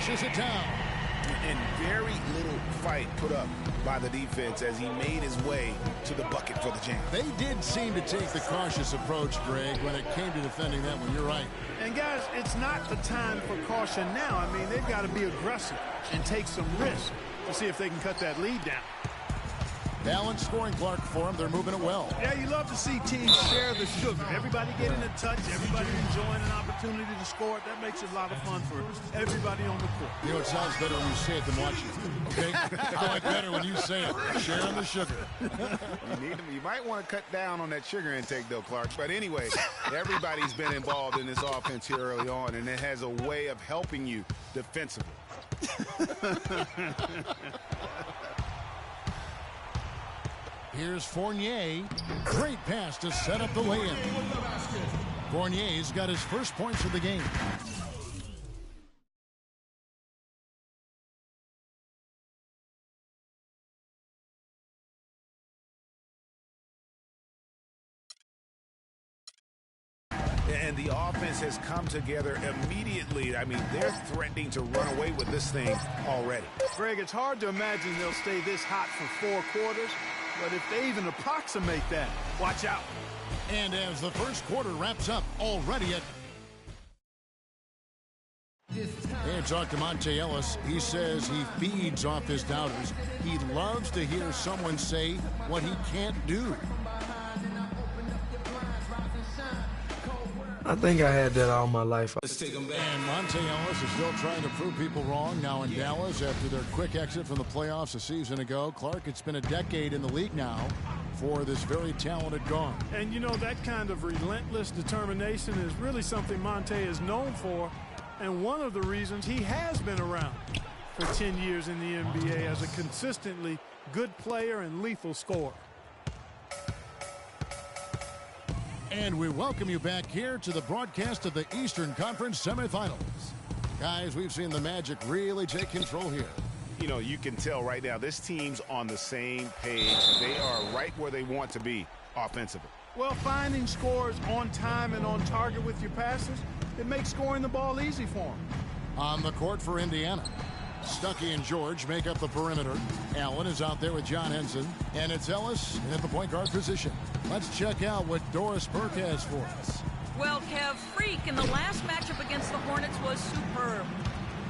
flushes it down. And very little fight put up by the defense as he made his way to the bucket for the jam. They did seem to take the cautious approach, Greg, when it came to defending that one. You're right. And, guys, it's not the time for caution now. I mean, they've got to be aggressive and take some risks to see if they can cut that lead down. Balanced scoring, Clark, for them. They're moving it well. Yeah, you love to see teams share the sugar. Everybody getting a touch, everybody enjoying an opportunity to score it. That makes it a lot of fun for everybody on the court. You know, it sounds better when you say it than watching it. Okay? I like better when you say it. Sharing the sugar. You might want to cut down on that sugar intake, though, Clark. But anyway, everybody's been involved in this offense here early on, and it has a way of helping you defensively. Here's Fournier. Great pass to set up the lay-in. Fournier's got his first points of the game. And the offense has come together immediately. I mean, they're threatening to run away with this thing already. Greg, it's hard to imagine they'll stay this hot for 4 quarters. But if they even approximate that, watch out. And as the first quarter wraps up, already at... Hey, talk to Monte Ellis. He says he feeds off his doubters. He loves to hear someone say what he can't do. I think I had that all my life. And Monte Ellis is still trying to prove people wrong now in Dallas after their quick exit from the playoffs a season ago. Clark, it's been a decade in the league now for this very talented guard. And, you know, that kind of relentless determination is really something Monte is known for, and one of the reasons he has been around for 10 years in the NBA as a consistently good player and lethal scorer. And we welcome you back here to the broadcast of the Eastern Conference semifinals. Guys, we've seen the Magic really take control here. You know, you can tell right now this team's on the same page. They are right where they want to be offensively. Well, finding scores on time and on target with your passes, it makes scoring the ball easy for them. On the court for Indiana, Stuckey and George make up the perimeter. Allen is out there with John Henson. And it's Ellis at the point guard position. Let's check out what Doris Burke has for us. Well, Kev, Freak in the last matchup against the Hornets was superb.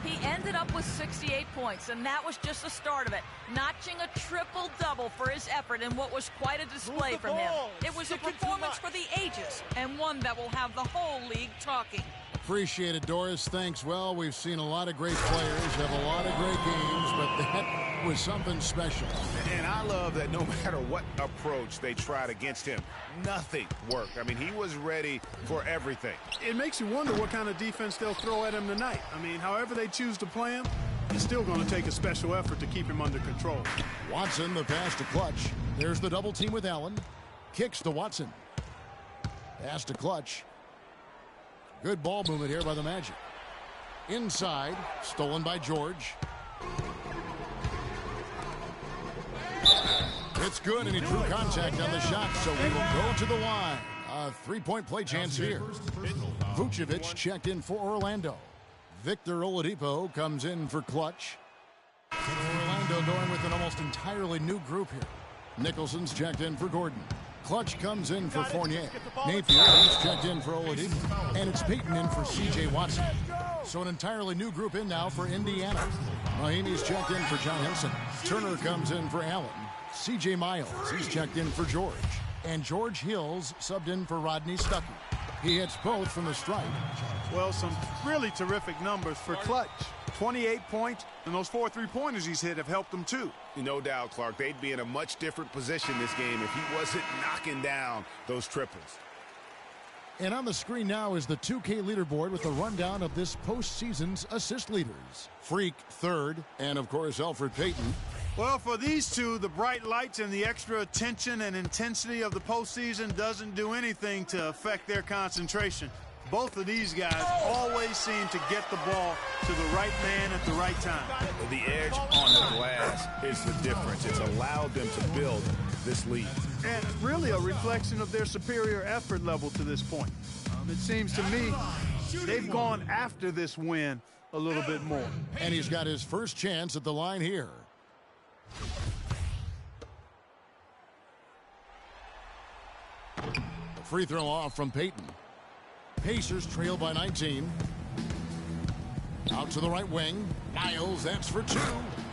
He ended up with 68 points, and that was just the start of it, notching a triple-double for his effort in what was quite a display from him. It was a performance for the ages, and one that will have the whole league talking. Appreciate it, Doris. Thanks. Well, we've seen a lot of great players have a lot of great games, but that was something special. And I love that no matter what approach they tried against him, nothing worked. I mean, he was ready for everything. It makes you wonder what kind of defense they'll throw at him tonight. I mean, however they choose to play him, it's still going to take a special effort to keep him under control. Watson, the pass to Clutch. There's the double team with Allen. Kicks to Watson. Pass to Clutch. Good ball movement here by the Magic. Inside, stolen by George. It's good, and he drew contact on the shot, so we will go to the line. A three-point play chance here. Vucevic checked in for Orlando. Victor Oladipo comes in for Clutch. Orlando going with an almost entirely new group here. Nicholson's checked in for Gordon. Clutch comes in for Fournier. Napier is checked in for Oladipo. And it's Payton in for C.J. Watson. So an entirely new group in now for Indiana. Mahimi's checked in for John Henson. Turner comes in for Allen. C.J. Miles, he's checked in for George. And George Hills subbed in for Rodney Stuckey. He hits both from the stripe. Well, some really terrific numbers for Clutch. 28 points, and those 4 3-pointers he's hit have helped him too. No doubt, Clark, they'd be in a much different position this game if he wasn't knocking down those triples. And on the screen now is the 2K leaderboard with a rundown of this postseason's assist leaders. Freak third, and of course Elfrid Payton. Well, for these two, the bright lights and the extra attention and intensity of the postseason doesn't do anything to affect their concentration. Both of these guys always seem to get the ball to the right man at the right time. The edge on the glass is the difference. It's allowed them to build this lead. And really a reflection of their superior effort level to this point. It seems to me they've gone after this win a little bit more. And he's got his first chance at the line here. Free throw off from Payton. Pacers trail by 19. Out to the right wing. Miles, that's for 2.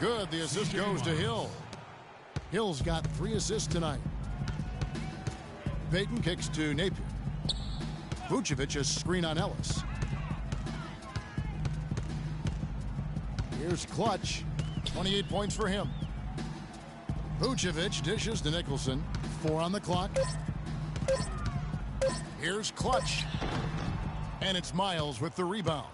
Good. The assist goes to Hill. Hill's got 3 assists tonight. Payton kicks to Napier. Vucevic a screen on Ellis. Here's Clutch. 28 points for him. Vucevic dishes to Nicholson. 4 on the clock. Here's Clutch. And it's Miles with the rebound.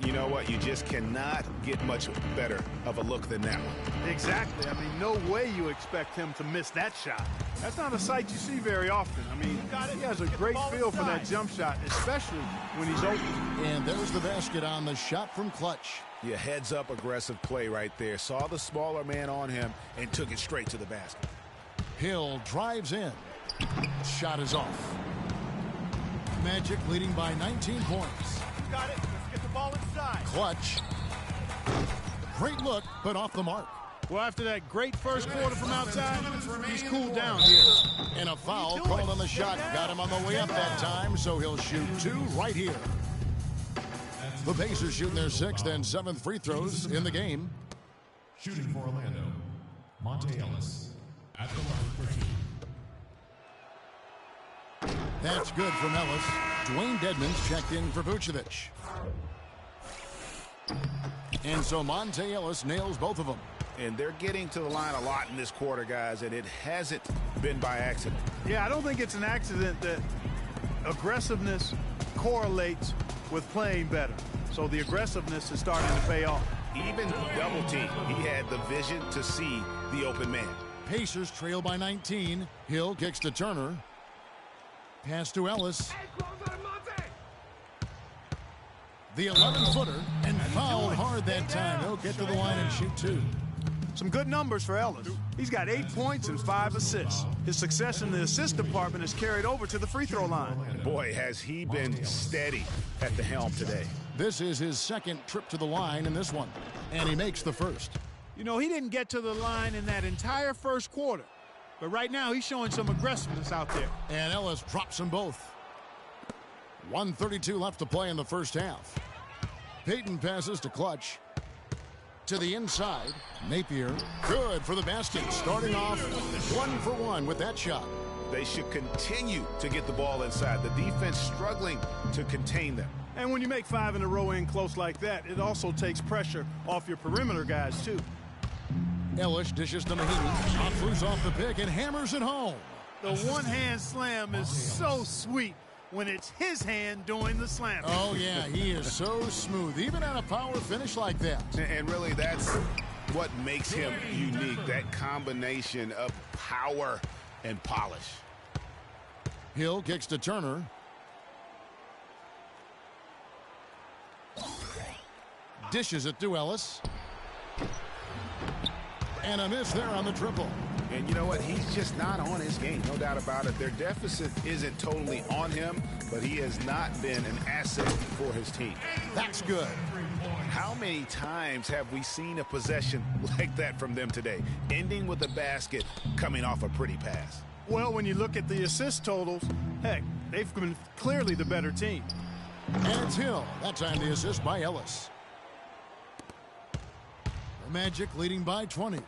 You know what? You just cannot get much better of a look than that one. Exactly. I mean, no way you expect him to miss that shot. That's not a sight you see very often. I mean, he has a great feel for that jump shot, especially when he's open. And there's the basket on the shot from Clutch. Yeah, heads-up aggressive play right there. Saw the smaller man on him and took it straight to the basket. Hill drives in. Shot is off. Magic leading by 19 points. Got it. Let's get the ball inside. Clutch. Great look, but off the mark. Well, after that great first quarter from outside, he's cooled down here. And a foul called on the shot. Got him on the way up that time, so he'll shoot 2 right here. The Pacers shooting their 6th and 7th free throws in the game. Shooting for Orlando, Monte Ellis at the line for 2. That's good from Ellis. Dwayne Dedmon's checked in for Vucevic. And so Monte Ellis nails both of them. And they're getting to the line a lot in this quarter, guys, and it hasn't been by accident. Yeah, I don't think it's an accident that aggressiveness correlates with playing better. So the aggressiveness is starting to pay off. Even double team, he had the vision to see the open man. Pacers trail by 19. Hill kicks to Turner. Pass to Ellis. The 11-footer and fouled hard that time. He'll get to the line and shoot 2. Some good numbers for Ellis. He's got 8 points and 5 assists. His success in the assist department is carried over to the free throw line. Boy, has he been steady at the helm today. This is his 2nd trip to the line in this one, and he makes the first. You know, he didn't get to the line in that entire first quarter, but right now he's showing some aggressiveness out there. And Ellis drops them both. 1:32 left to play in the first half. Payton passes to Clutch. To the inside, Napier, good for the basket, starting off 1 for 1 with that shot. They should continue to get the ball inside. The defense struggling to contain them. And when you make 5 in a row in close like that, it also takes pressure off your perimeter guys, too. Ellis dishes to Mahinmi, off loose off the pick and hammers it home. The one-hand slam is so sweet when it's his hand doing the slam. Oh, yeah, he is so smooth, even at a power finish like that. And really, that's what makes him unique, that combination of power and polish. Hill kicks to Turner. Dishes it to Ellis. And a miss there on the triple. And you know what? He's just not on his game, no doubt about it. Their deficit isn't totally on him, but he has not been an asset for his team. That's good. How many times have we seen a possession like that from them today, ending with a basket coming off a pretty pass? Well, when you look at the assist totals, heck, they've been clearly the better team. And it's Hill. That time the assist by Ellis. The Magic leading by 20.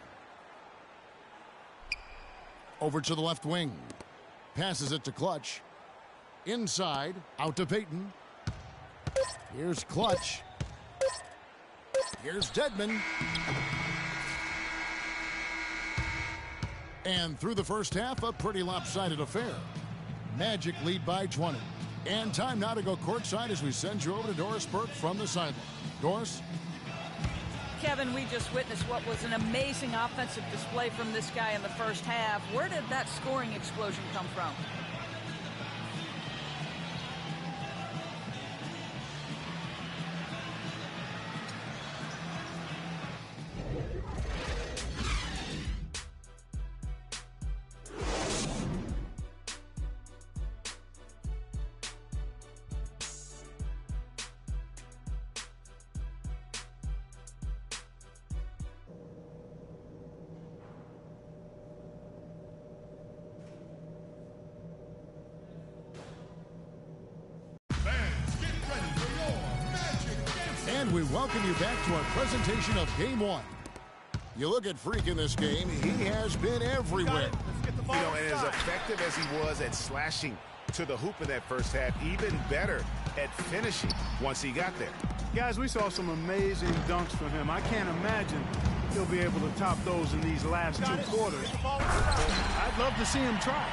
Over to the left wing. Passes it to Clutch. Inside, out to Payton. Here's Clutch. Here's Dedmon. And through the first half, a pretty lopsided affair. Magic lead by 20. And time now to go courtside as we send you over to Doris Burke from the sideline. Doris? Kevin, we just witnessed what was an amazing offensive display from this guy in the first half. Where did that scoring explosion come from? And we welcome you back to our presentation of Game 1. You look at Freak in this game, he has been everywhere. You know, and as effective as he was at slashing to the hoop in that first half, even better at finishing once he got there. Guys, we saw some amazing dunks from him. I can't imagine he'll be able to top those in these last 2 quarters. I'd love to see him try.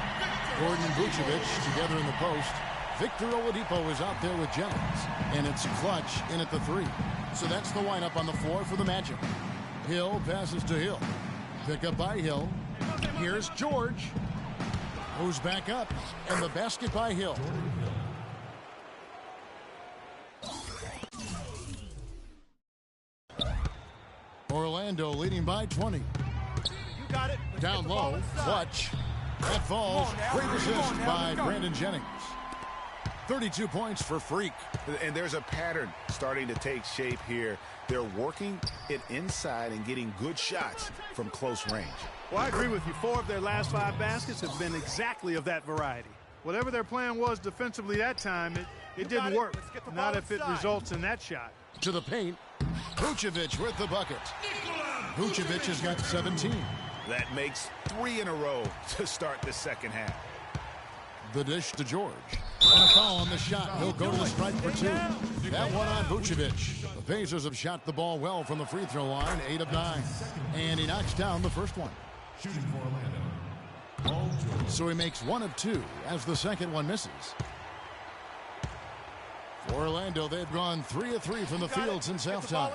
Gordon and Vucevic together in the post. Victor Oladipo is out there with Jennings, and it's Clutch in at the 3. So that's the lineup on the floor for the Magic. Hill passes to Hill. Pick up by Hill. Here's George, who's back up, and the basket by Hill. Orlando leading by 20. You got it. Down low, Clutch. That falls. Great assist by Brandon Jennings. 32 points for Freak. And there's a pattern starting to take shape here. They're working it inside and getting good shots from close range. Well, I agree with you. 4 of their last 5 baskets have been exactly of that variety. Whatever their plan was defensively that time, it didn't work. Not if it results in that shot. To the paint. Vucevic with the bucket. Vucevic has got 17. That makes 3 in a row to start the second half. The dish to George. And a foul on the shot. He'll go to the strike for 2. That one on Vucevic. The Pacers have shot the ball well from the free throw line, 8 of 9. And he knocks down the first one. Shooting for Orlando, Paul George. So he makes 1 of 2 as the second one misses. For Orlando, they've gone 3 of 3 from the field since halftime.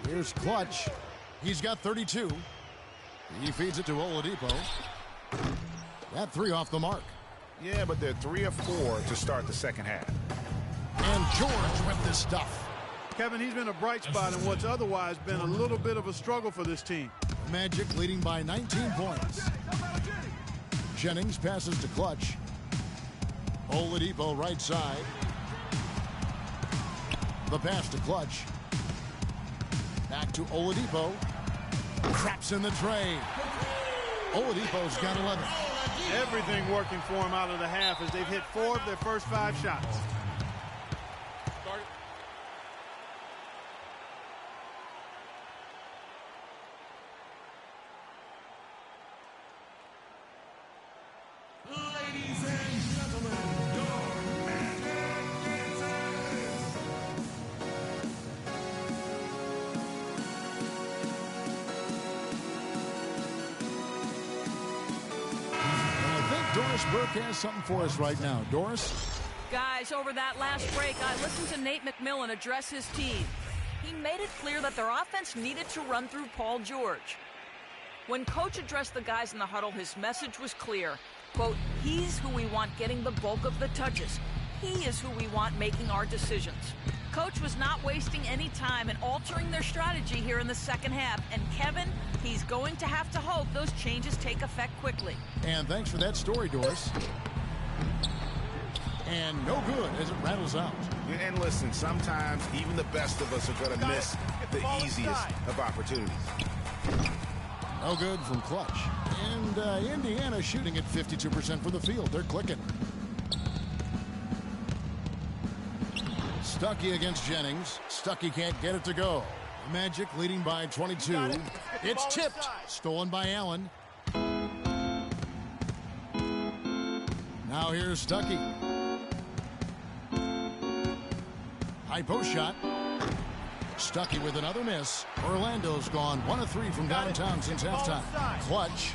Here's Clutch. He's got 32. He feeds it to Oladipo. That 3 off the mark. Yeah, but they're 3 of 4 to start the second half. And George with the stuff. Kevin, he's been a bright spot in what's otherwise been a little bit of a struggle for this team. Magic leading by 19 points. Jennings passes to Clutch. Oladipo right side. The pass to Clutch. Back to Oladipo. Traps in the tray. Oladipo's got 11. Everything working for him out of the half as they've hit 4 of their first 5 shots. Ladies and gentlemen, Doris Burke has something for us right now. Doris? Guys, over that last break, I listened to Nate McMillan address his team. He made it clear that their offense needed to run through Paul George. When Coach addressed the guys in the huddle, his message was clear. Quote, he's who we want getting the bulk of the touches. He is who we want making our decisions. Coach was not wasting any time in altering their strategy here in the second half. And Kevin, he's going to have to hope those changes take effect quickly. And thanks for that story, Doris. And no good as it rattles out. And listen, sometimes even the best of us are going to miss the easiest of opportunities. No good from Clutch. And Indiana shooting at 52% from the field. They're clicking. Stuckey against Jennings. Stuckey can't get it to go. Magic leading by 22. It's tipped. Stolen by Allen. Now here's Stuckey. High post shot. Stuckey with another miss. Orlando's gone 1 of 3 from downtown since halftime. Clutch.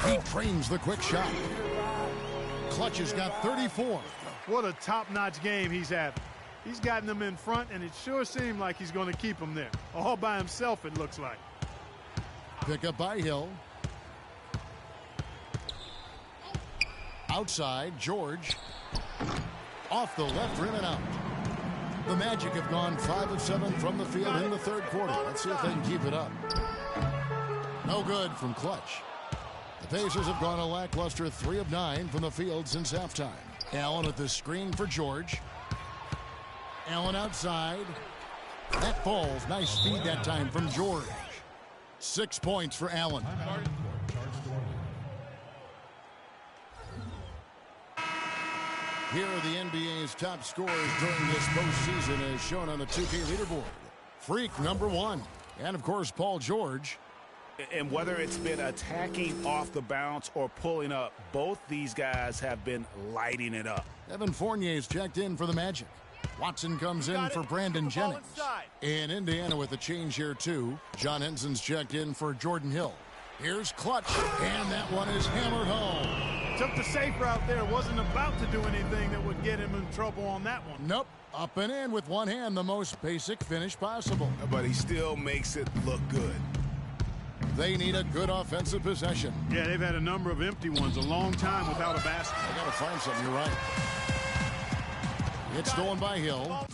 He trains the quick shot. Clutch has got 34. What a top-notch game he's having. He's gotten them in front, and it sure seemed like he's going to keep them there. All by himself, it looks like. Pick up by Hill. Outside, George. Off the left rim and out. The Magic have gone 5 of 7 from the field in the third quarter. Let's see if they can keep it up. No good from Clutch. The Pacers have gone a lackluster 3 of 9 from the field since halftime. Allen with the screen for George. Allen outside. That falls. Nice feed that time from George. 6 points for Allen. Here are the NBA's top scorers during this postseason as shown on the 2K leaderboard. Freak #1. And, of course, Paul George. And whether it's been attacking off the bounce or pulling up, both these guys have been lighting it up. Evan Fournier's checked in for the Magic. Watson comes in for Brandon Jennings. In Indiana with a change here, too. John Henson's checked in for Jordan Hill. Here's Clutch, and that one is hammered home. Took the safe route there. Wasn't about to do anything that would get him in trouble on that one. Nope. Up and in with one hand, the most basic finish possible. But he still makes it look good. They need a good offensive possession. Yeah, they've had a number of empty ones, a long time without a basket. I got to find something, you're right. It's stolen by Hill.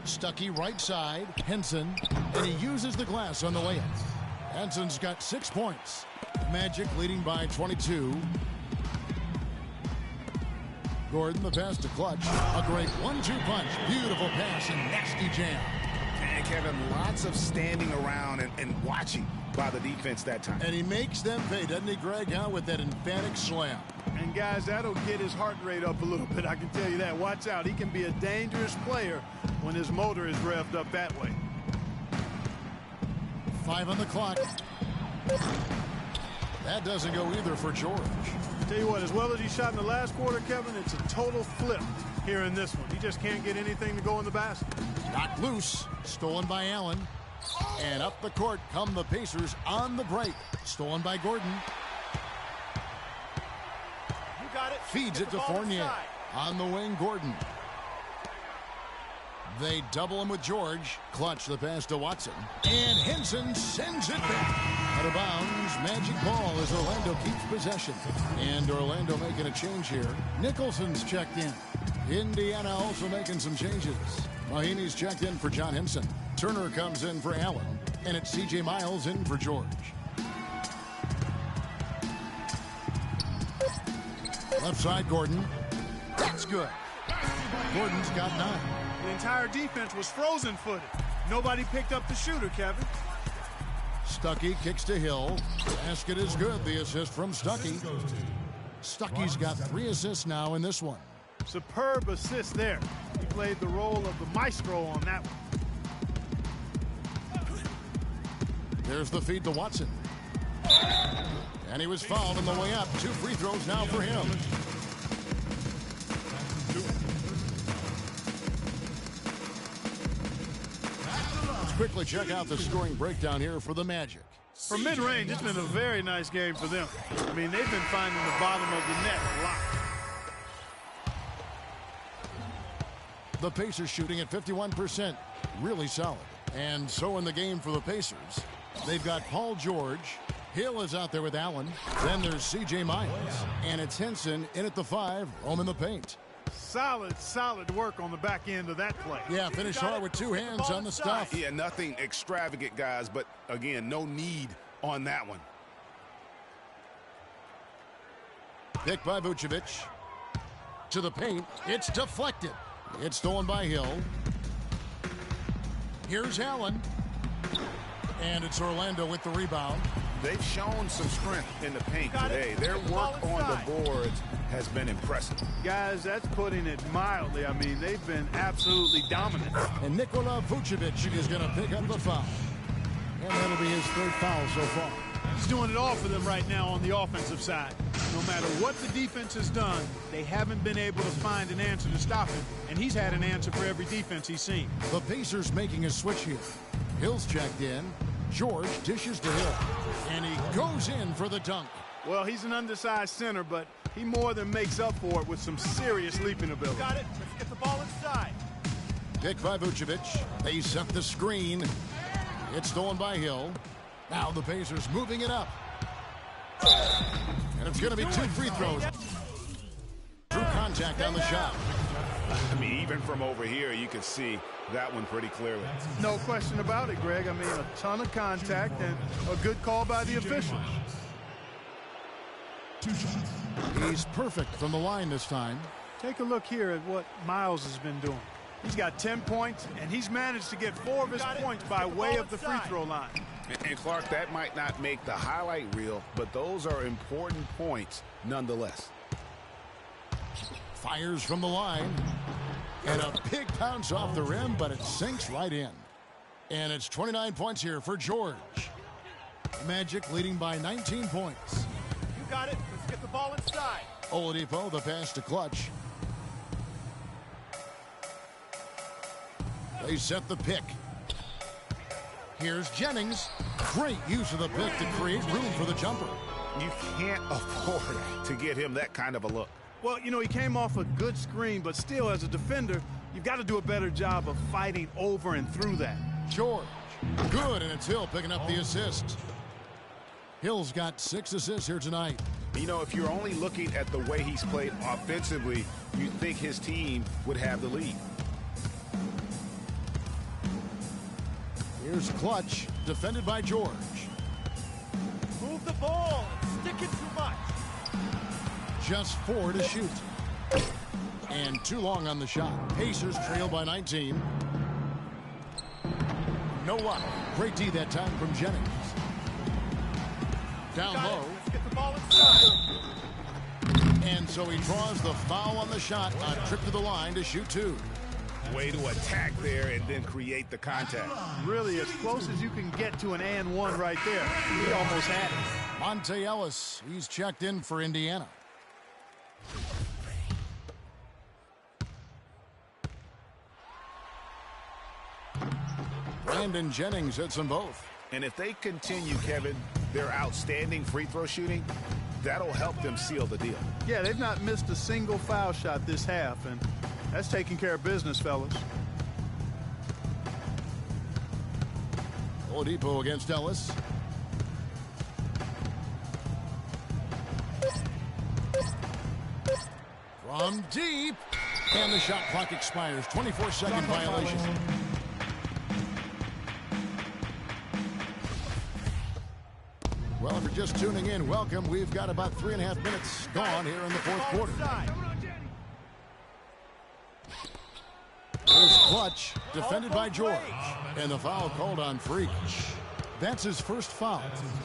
Stuckey right side, Henson, and he uses the glass on the layup. Henson's got 6 points. Magic leading by 22. Gordon, the pass to Clutch. A great 1-2 punch. Beautiful pass and nasty jam. And Kevin, lots of standing around and watching by the defense that time. And he makes them pay, doesn't he, Greg? Out with that emphatic slam. And, guys, that'll get his heart rate up a little bit, I can tell you that. Watch out. He can be a dangerous player when his motor is revved up that way. 5 on the clock. That doesn't go either for George. Tell you what, as well as he shot in the last quarter, Kevin, it's a total flip here in this one. He just can't get anything to go in the basket. Knocked loose. Stolen by Allen. And up the court come the Pacers on the break. Stolen by Gordon. You got it. Feeds it to Fournier. On the wing, Gordon. They double him with George. Clutch the pass to Watson. And Henson sends it back. Out of bounds, Magic ball as Orlando keeps possession. And Orlando making a change here. Nicholson's checked in. Indiana also making some changes. Mahinmi's checked in for John Henson. Turner comes in for Allen. And it's C.J. Miles in for George. Left side, Gordon. That's good. Gordon's got 9. The entire defense was frozen-footed. Nobody picked up the shooter, Kevin. Stuckey kicks to Hill. Basket is good. The assist from Stuckey. Stuckey's got 3 assists now in this one. Superb assist there. He played the role of the maestro on that one. There's the feed to Watson. And he was fouled on the way up. 2 free throws now for him. Let's quickly check out the scoring breakdown here for the Magic. For mid-range, it's been a very nice game for them. I mean, they've been finding the bottom of the net a lot. The Pacers shooting at 51%. Really solid. And so in the game for the Pacers, they've got Paul George. Hill is out there with Allen. Then there's C.J. Miles. And it's Henson in at the 5, roaming the paint. Solid work on the back end of that play. Yeah, finish hard with 2 hands on the stuff. Yeah, nothing extravagant, guys, but, again, no need on that one. Picked by Vucevic. To the paint. It's deflected. It's stolen by Hill. Here's Allen. And it's Orlando with the rebound. They've shown some strength in the paint today. Their work on the boards has been impressive. Guys, that's putting it mildly. I mean, they've been absolutely dominant. And Nikola Vucevic is going to pick up the foul. And that'll be his 3rd foul so far. He's doing it all for them right now on the offensive side. No matter what the defense has done, they haven't been able to find an answer to stop him. And he's had an answer for every defense he's seen. The Pacers making a switch here. Hill's checked in. George dishes to Hill. And he goes in for the dunk. Well, he's an undersized center, but he more than makes up for it with some serious leaping ability. Got it. Let's get the ball inside. Picked by Vucevic. They set the screen. It's stolen by Hill. Now the Pacers moving it up. And it's going to be 2 free throws. True contact on the shot. I mean, even from over here, you can see that one pretty clearly. No question about it, Greg. I mean, a ton of contact and a good call by the official. 2 shots. He's perfect from the line this time. Take a look here at what Miles has been doing. He's got 10 points, and he's managed to get 4 of his points by way of the free throw line. And Clark, that might not make the highlight reel, but those are important points nonetheless. Fires from the line. And a big bounce off the rim, but it sinks right in. And it's 29 points here for George. Magic leading by 19 points. You got it. Let's get the ball inside. Oladipo, the pass to Clutch. They set the pick. Here's Jennings. Great use of the pick to create room for the jumper. You can't afford to get him that kind of a look. Well, you know, he came off a good screen, but still, as a defender, you've got to do a better job of fighting over and through that. George. Good, and it's Hill picking up the assist. Hill's got 6 assists here tonight. You know, if you're only looking at the way he's played offensively, you'd think his team would have the lead. Here's Clutch, defended by George. Move the ball. Stick it too much. Just 4 to shoot. And too long on the shot. Pacers trail by 19. No luck. Great D that time from Jennings. Down low. Let's get the ball inside. And so he draws the foul on the shot. A trip to the line to shoot 2. Way to attack there and then create the contact. Really, as close as you can get to an and one right there. He almost had it. Monte Ellis, he's checked in for Indiana. Brandon Jennings hits them both. And if they continue, Kevin, their outstanding free throw shooting, that'll help them seal the deal. Yeah, they've not missed a single foul shot this half, and that's taking care of business, fellas. Oladipo against Ellis. From deep. And the shot clock expires. 24-second violation. Well, if you're just tuning in, welcome. We've got about 3.5 minutes gone here in the fourth quarter. Here's Clutch, defended by George. And the foul called on Freak. That's his first foul.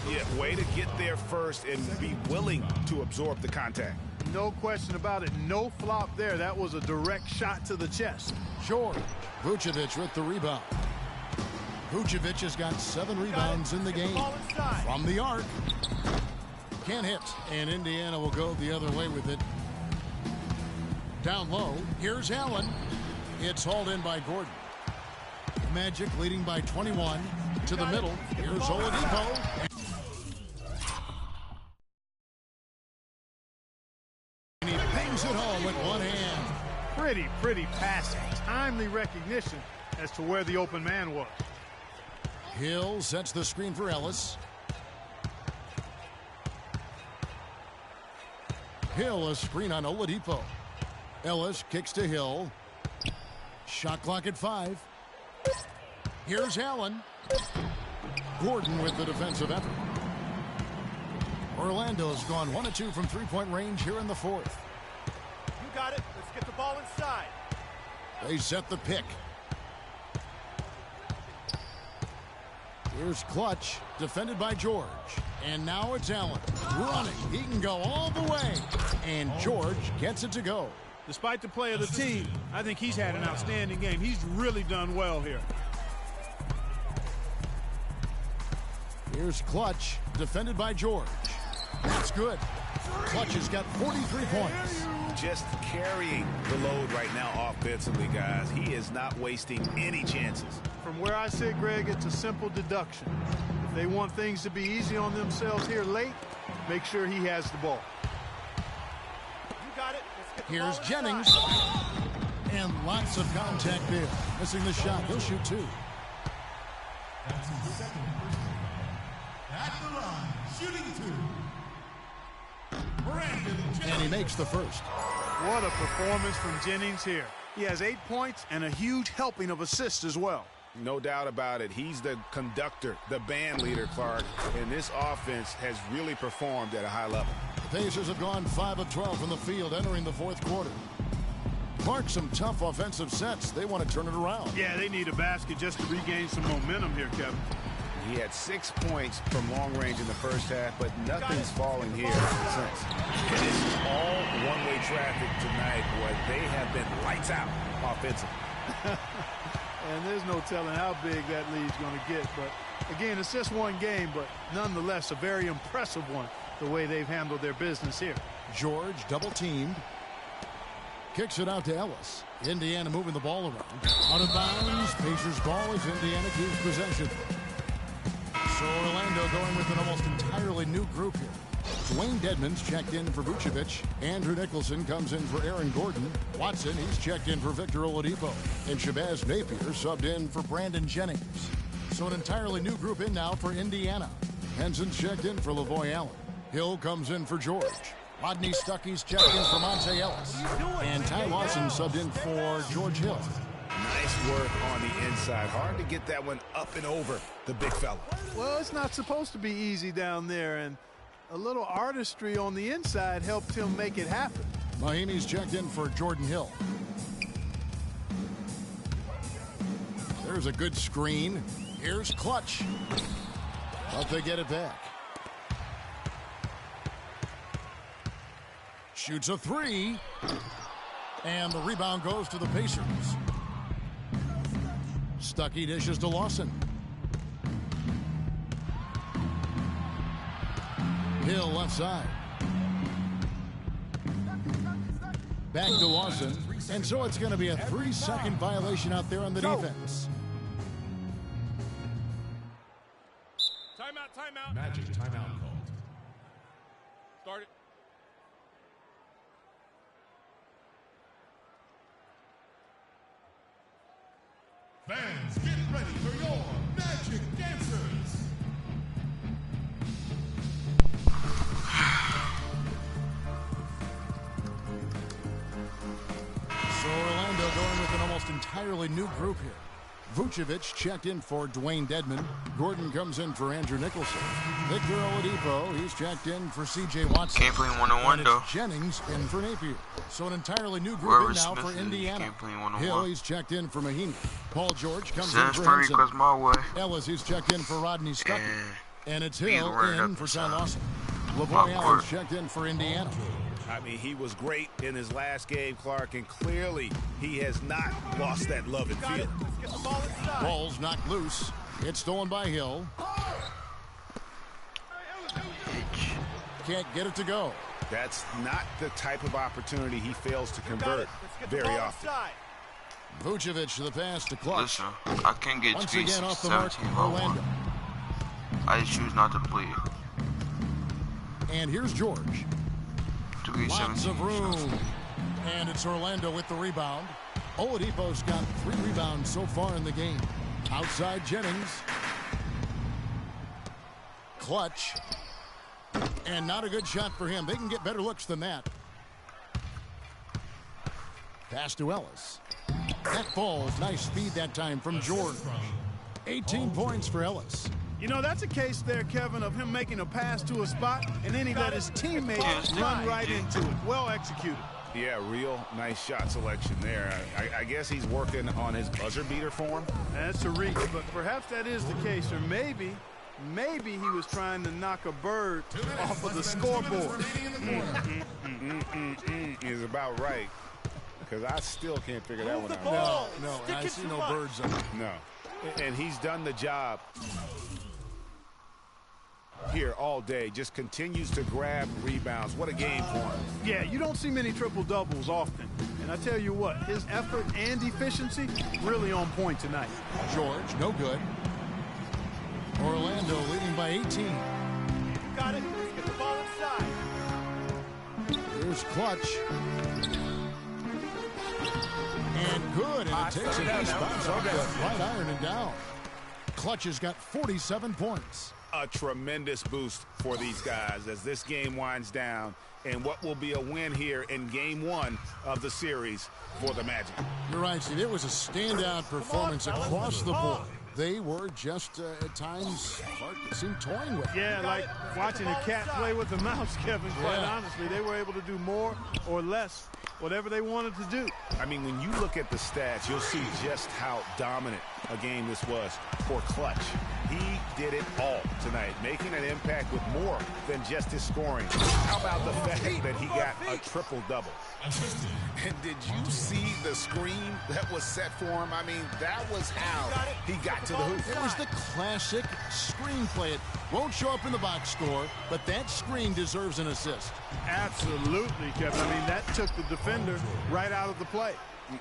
Yeah, way to get there first and be willing to absorb the contact. No question about it. No flop there. That was a direct shot to the chest. George. Vucevic with the rebound. Vucevic has got 7 rebounds in the game. From the arc. Can't hit. And Indiana will go the other way with it. Down low. Here's Allen. It's hauled in by Gordon. Magic leading by 21. To the middle. Here's Oladipo. And he bangs it home with one hand. Pretty passing. Timely recognition as to where the open man was. Hill sets the screen for Ellis. Hill a screen on Oladipo. Ellis kicks to Hill. Shot clock at 5. Here's Allen. Gordon with the defensive effort. Orlando's gone 1 of 2 from 3-point range here in the fourth. You got it. Let's get the ball inside. They set the pick. Here's Clutch, defended by George. And now it's Allen. Running. He can go all the way. And George gets it to go. Despite the play of the team, I think he's had an outstanding game. He's really done well here. Here's Clutch, defended by George. That's good. Clutch has got 43 points. Just carrying the load right now offensively, guys. He is not wasting any chances. From where I sit, Greg, it's a simple deduction. If they want things to be easy on themselves here late, make sure he has the ball. You got it. Let's get the Here's ball Jennings. inside. And lots of contact there. Missing the shot. He'll shoot 2. That's his second personal. At the line, shooting 2. Brandon Jennings. And he makes the first. What a performance from Jennings here. He has 8 points and a huge helping of assists as well. No doubt about it. He's the conductor, the band leader, Clark. And this offense has really performed at a high level. The Pacers have gone 5 of 12 from the field entering the fourth quarter. Clark, some tough offensive sets. They want to turn it around. Yeah, they need a basket just to regain some momentum here, Kevin. He had 6 points from long range in the first half, but nothing's falling here since. It is all one-way traffic tonight, boy. They have been lights out offensively. And there's no telling how big that lead's going to get. But, again, it's just one game, but nonetheless a very impressive one, the way they've handled their business here. George double-teamed. Kicks it out to Ellis. Indiana moving the ball around. Out of bounds. Pacers ball as Indiana keeps possession. So Orlando going with an almost entirely new group here. Dwayne Dedmon's checked in for Vucevic. Andrew Nicholson comes in for Aaron Gordon. Watson, he's checked in for Victor Oladipo. And Shabazz Napier subbed in for Brandon Jennings. So an entirely new group in now for Indiana. Henson's checked in for Lavoy Allen. Hill comes in for George. Rodney Stuckey's checked in for Monte Ellis. And Ty Lawson subbed in for George Hill. Nice work on the inside. Hard to get that one up and over the big fella. Well, it's not supposed to be easy down there, and a little artistry on the inside helped him make it happen. Mahimi's checked in for Jordan Hill. There's a good screen. Here's Clutch. But they get it back. Shoots a three. And the rebound goes to the Pacers. Stuckey dishes to Lawson. Hill left side. Back to Lawson. And so it's going to be a 3-second violation out there on the defense. Timeout. Magic timeout called. Start it. Fans, get ready for your magic answers. So Orlando going with an almost entirely new group here. Vucevic checked in for Dwayne Dedmon. Gordon comes in for Andrew Nicholson. Victor Oladipo, he's checked in for C.J. Watson. Can't play one-on-one, though. Jennings in for Napier. So an entirely new group Whoever in now Smith for is, Indiana. can't play one-on-one. Hill, he's checked in for Mahimi. Paul George comes Send in for friend Henson. request my way. Ellis, he's checked in for Rodney Stuckey. And it's Hill right in up for the Ty side. Lawson. Lavoy Awkward. Allen's checked in for Indiana. I mean, he was great in his last game, Clark, and clearly he has not lost that love and feeling. Let's get the ball inside. Ball's knocked loose. It's stolen by Hill. Can't get it to go. That's not the type of opportunity he fails to convert very often. Vucevic to the pass to Clutch. Listen, I can get Once 3, again 6, off the mark, 17 if I want. Orlando. I just choose not to play. And here's George. 3, Lots 17. of room. And it's Orlando with the rebound. Oladipo's got 3 rebounds so far in the game. Outside Jennings. Clutch. And not a good shot for him. They can get better looks than that. Pass to Ellis. That falls. Nice speed that time from Jordan. 18 points for Ellis. You know, that's a case there, Kevin, of him making a pass to a spot, and then he let his teammates run right into it. Well executed. Yeah, real nice shot selection there. I guess he's working on his buzzer beater form. That's a reach, but perhaps that is the case, or maybe he was trying to knock a bird off of the scoreboard. Is about right, because I still can't figure that one out. No, I see no birds on it. No. And he's done the job here all day. Just continues to grab rebounds. What a game for him. Yeah, you don't see many triple-doubles often. And I tell you what, his effort and efficiency really on point tonight. George, no good. Orlando leading by 18. Got it. Let's get the ball inside. Here's Clutch. And good, and it takes a nice bounce off the right iron and down. Clutch has got 47 points. a tremendous boost for these guys as this game winds down and what will be a win here in game 1 of the series for the Magic. You're right, Steve. It was a standout performance across the board. They were just, at times, hard to seem toying with. Yeah, like watching a cat play with a mouse, Kevin, quite honestly. They were able to do more or less, whatever they wanted to do. I mean, when you look at the stats, you'll see just how dominant a game this was for Clutch. He did it all tonight, making an impact with more than just his scoring. How about the fact that he got a triple-double? And did you see the screen that was set for him? I mean, that was how he got to the hoop. It was the classic screenplay. It won't show up in the box score, but that screen deserves an assist. Absolutely, Kevin. I mean, that took the defender right out of the play.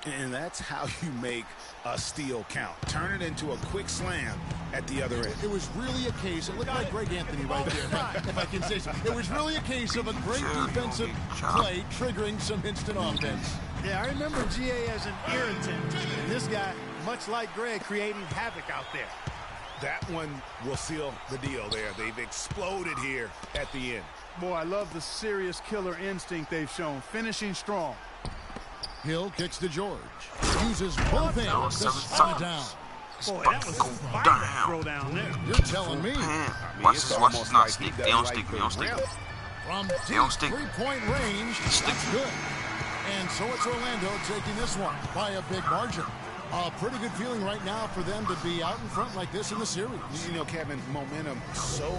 And that's how you make a steal count. Turn it into a quick slam at the other end. It was really a case, it looked like Greg Anthony right there, if I can say so. It was really a case of a great defensive play triggering some instant offense. Yeah, I remember GA as an irritant, and this guy, much like Greg, creating havoc out there. That one will seal the deal there. They've exploded here at the end. Boy, I love the serious killer instinct they've shown, finishing strong. Hill kicks to George. Uses both hands to spot it down. Boy, that was a violent throw down there. You're telling me. Watch this, not stick. They don't stick. They don't stick. From deep three-point range, that's good. And so it's Orlando taking this one by a big margin. A pretty good feeling right now for them to be out in front like this in the series. You know, Kevin, momentum so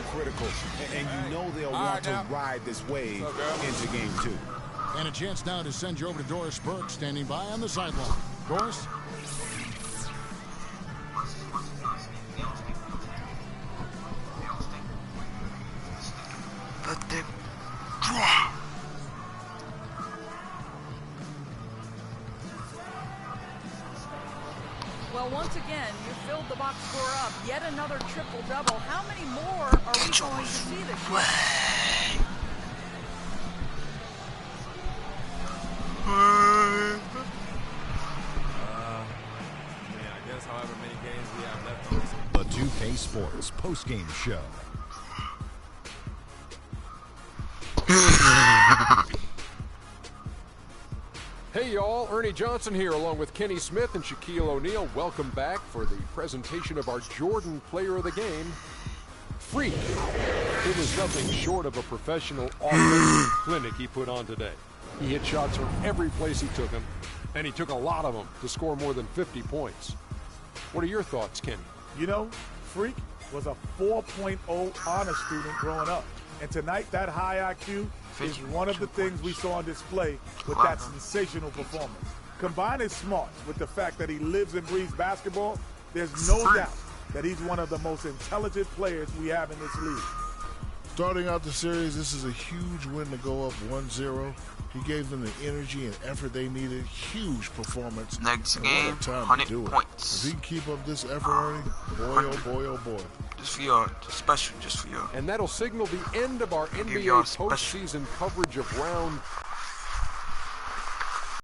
critical. And you know they'll want to ride this wave into game 2. And a chance now to send you over to Doris Burke, standing by on the sideline. Doris? Let them draw. Well, once again, you filled the box score up. Yet another triple-double. How many more are we going to see this year? I guess however many games we have left on this. The 2K Sports postgame show. Hey y'all, Ernie Johnson here along with Kenny Smith and Shaquille O'Neal. Welcome back for the presentation of our Jordan Player of the Game, Freak. It was nothing short of a professional offensive clinic he put on today. He hit shots from every place he took them, and he took a lot of them to score more than 50 points. What are your thoughts, Kenny? You know, Freak was a 4.0 honor student growing up. And tonight, that high IQ is one of the things we saw on display with that sensational performance. Combine his smarts with the fact that he lives and breathes basketball, there's no doubt that he's one of the most intelligent players we have in this league. Starting out the series, this is a huge win to go up 1-0. He gave them the energy and effort they needed. Huge performance. Next game, 100 points. If he can keep up this effort, Ernie, boy, oh boy, oh boy. Just for y'all, special just for y'all. And that'll signal the end of our NBA postseason coverage of round